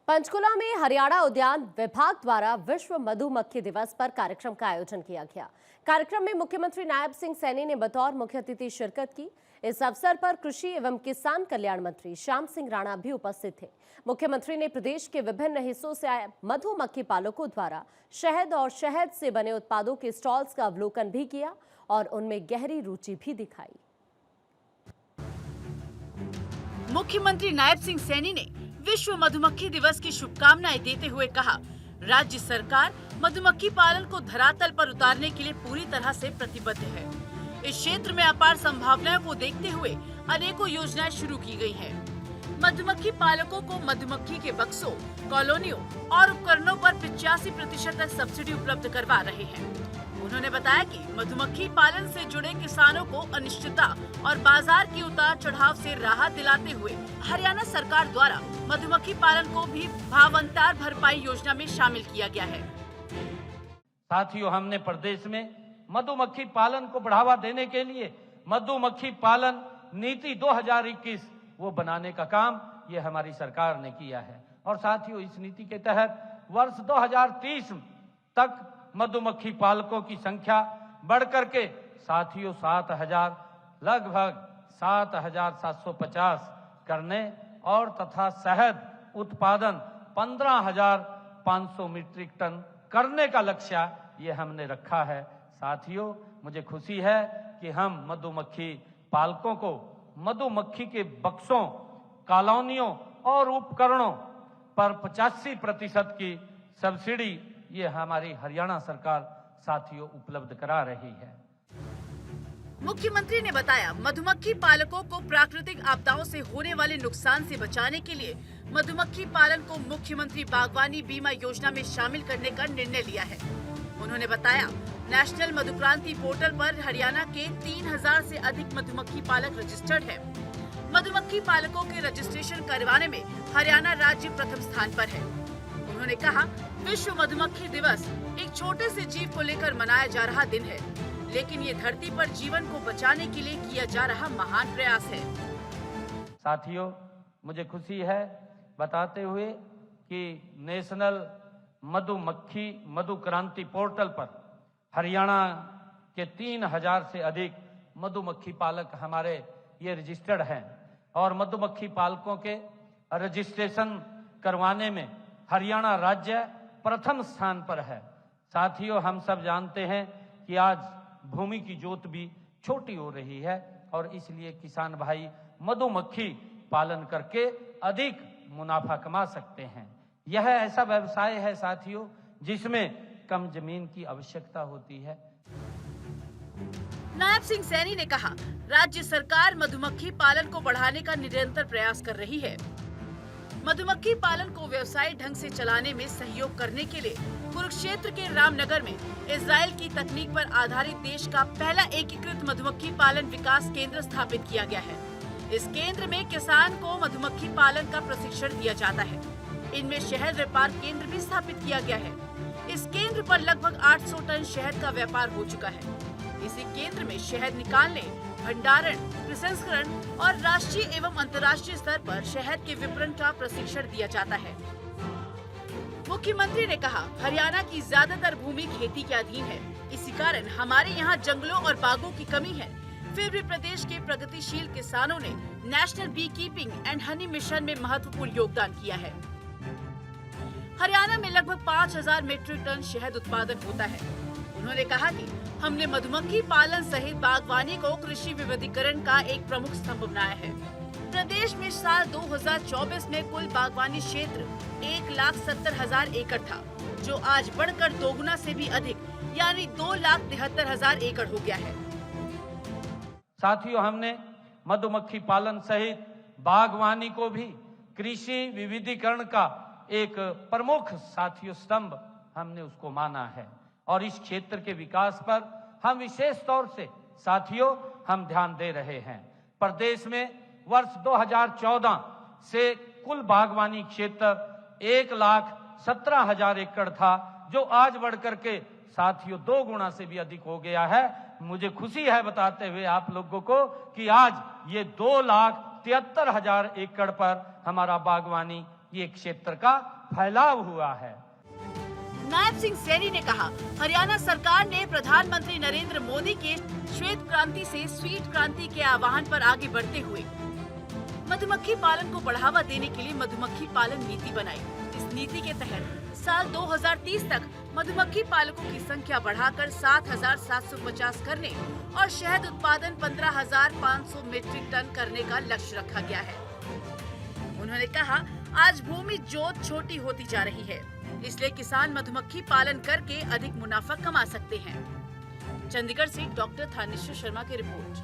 पंचकुला में हरियाणा उद्यान विभाग द्वारा विश्व मधुमक्खी दिवस पर कार्यक्रम का आयोजन किया गया। कार्यक्रम में मुख्यमंत्री नायब सिंह सैनी ने बतौर मुख्य अतिथि शिरकत की। इस अवसर पर कृषि एवं किसान कल्याण मंत्री श्याम सिंह राणा भी उपस्थित थे। मुख्यमंत्री ने प्रदेश के विभिन्न हिस्सों से आए मधुमक्खी पालकों द्वारा शहद और शहद से बने उत्पादों के स्टॉल्स का अवलोकन भी किया और उनमें गहरी रुचि भी दिखाई। मुख्यमंत्री नायब सिंह सैनी ने विश्व मधुमक्खी दिवस की शुभकामनाएं देते हुए कहा, राज्य सरकार मधुमक्खी पालन को धरातल पर उतारने के लिए पूरी तरह से प्रतिबद्ध है। इस क्षेत्र में अपार संभावनाओं को देखते हुए अनेकों योजनाएं शुरू की गई हैं। मधुमक्खी पालकों को मधुमक्खी के बक्सों, कॉलोनियों और उपकरणों पर 85% तक सब्सिडी उपलब्ध करवा रहे हैं। उन्होंने बताया कि मधुमक्खी पालन से जुड़े किसानों को अनिश्चितता और बाजार के उतार चढ़ाव से राहत दिलाते हुए हरियाणा सरकार द्वारा मधुमक्खी पालन को भी भावांतर भरपाई योजना में शामिल किया गया है। साथियों, हमने प्रदेश में मधुमक्खी पालन को बढ़ावा देने के लिए मधुमक्खी पालन नीति 2021 वो बनाने का काम ये हमारी सरकार ने किया है। और साथियों, इस नीति के तहत वर्ष 2030 तक मधुमक्खी पालकों की संख्या बढ़कर के साथियों 7,000 लगभग 7,750 करने और तथा शहद उत्पादन 15,500 मीट्रिक टन करने का लक्ष्य ये हमने रखा है। साथियों, मुझे खुशी है कि हम मधुमक्खी पालकों को मधुमक्खी के बक्सों, कॉलोनियों और उपकरणों पर 85% की सब्सिडी ये हमारी हरियाणा सरकार साथियों उपलब्ध करा रही है। मुख्यमंत्री ने बताया, मधुमक्खी पालकों को प्राकृतिक आपदाओं से होने वाले नुकसान से बचाने के लिए मधुमक्खी पालन को मुख्यमंत्री बागवानी बीमा योजना में शामिल करने का निर्णय लिया है। उन्होंने बताया, नेशनल मधुक्रांति पोर्टल पर हरियाणा के 3,000 से अधिक मधुमक्खी पालक रजिस्टर्ड है। मधुमक्खी पालकों के रजिस्ट्रेशन करवाने में हरियाणा राज्य प्रथम स्थान पर है। उन्होंने कहा, विश्व मधुमक्खी दिवस एक छोटे से जीव को लेकर मनाया जा रहा दिन है, लेकिन ये धरती पर जीवन को बचाने के लिए किया जा रहा महान प्रयास है। साथियों, मुझे खुशी है बताते हुए कि नेशनल मधुक्रांति पोर्टल पर हरियाणा के 3,000 से अधिक मधुमक्खी पालक हमारे ये रजिस्टर्ड हैं और मधुमक्खी पालकों के रजिस्ट्रेशन करवाने में हरियाणा राज्य प्रथम स्थान पर है। साथियों, हम सब जानते हैं कि आज भूमि की जोत भी छोटी हो रही है और इसलिए किसान भाई मधुमक्खी पालन करके अधिक मुनाफा कमा सकते हैं। यह ऐसा व्यवसाय है साथियों जिसमें कम जमीन की आवश्यकता होती है। नायब सिंह सैनी ने कहा, राज्य सरकार मधुमक्खी पालन को बढ़ाने का निरंतर प्रयास कर रही है। मधुमक्खी पालन को व्यवसायिक ढंग से चलाने में सहयोग करने के लिए कुरुक्षेत्र के रामनगर में इजराइल की तकनीक पर आधारित देश का पहला एकीकृत मधुमक्खी पालन विकास केंद्र स्थापित किया गया है। इस केंद्र में किसान को मधुमक्खी पालन का प्रशिक्षण दिया जाता है। इनमें शहद व्यापार केंद्र भी स्थापित किया गया है। इस केंद्र पर लगभग 800 टन शहद का व्यापार हो चुका है। इसी केंद्र में शहद निकालने, भंडारण, प्रसंस्करण और राष्ट्रीय एवं अंतर्राष्ट्रीय स्तर पर शहद के विपणन का प्रशिक्षण दिया जाता है। मुख्यमंत्री ने कहा, हरियाणा की ज्यादातर भूमि खेती के अधीन है। इसी कारण हमारे यहाँ जंगलों और बागों की कमी है। फिर भी प्रदेश के प्रगतिशील किसानों ने national beekeeping and honey mission में महत्वपूर्ण योगदान किया है। हरियाणा में लगभग 5,000 मीट्रिक टन शहद उत्पादन होता है। उन्होंने कहा कि हमने मधुमक्खी पालन सहित बागवानी को कृषि विविधीकरण का एक प्रमुख स्तंभ बनाया है। प्रदेश में साल 2024 में कुल बागवानी क्षेत्र 1,70,000 एकड़ था, जो आज बढ़कर दोगुना से भी अधिक यानी 2,73,000 एकड़ हो गया है। साथियों, हमने मधुमक्खी पालन सहित बागवानी को भी कृषि विविधीकरण का एक प्रमुख साथियों स्तंभ हमने उसको माना है और इस क्षेत्र के विकास पर हम विशेष तौर से साथियों हम ध्यान दे रहे हैं। प्रदेश में वर्ष 2014 से कुल बागवानी क्षेत्र 1,17,000 एकड़ था, जो आज बढ़कर के साथियों 2 गुना से भी अधिक हो गया है। मुझे खुशी है बताते हुए आप लोगों को कि आज ये 2,73,000 एकड़ पर हमारा बागवानी ये क्षेत्र का फैलाव हुआ है। नायब सिंह सैनी ने कहा, हरियाणा सरकार ने प्रधानमंत्री नरेंद्र मोदी के श्वेत क्रांति से स्वीट क्रांति के आह्वान पर आगे बढ़ते हुए मधुमक्खी पालन को बढ़ावा देने के लिए मधुमक्खी पालन नीति बनाई। इस नीति के तहत साल 2030 तक मधुमक्खी पालकों की संख्या बढ़ाकर 7,750 करने और शहद उत्पादन 15,500 मीट्रिक टन करने का लक्ष्य रखा गया है। उन्होंने कहा, आज भूमि जोत छोटी होती जा रही है, इसलिए किसान मधुमक्खी पालन करके अधिक मुनाफा कमा सकते हैं। चंडीगढ़ से डॉक्टर थानेश्वर शर्मा की रिपोर्ट।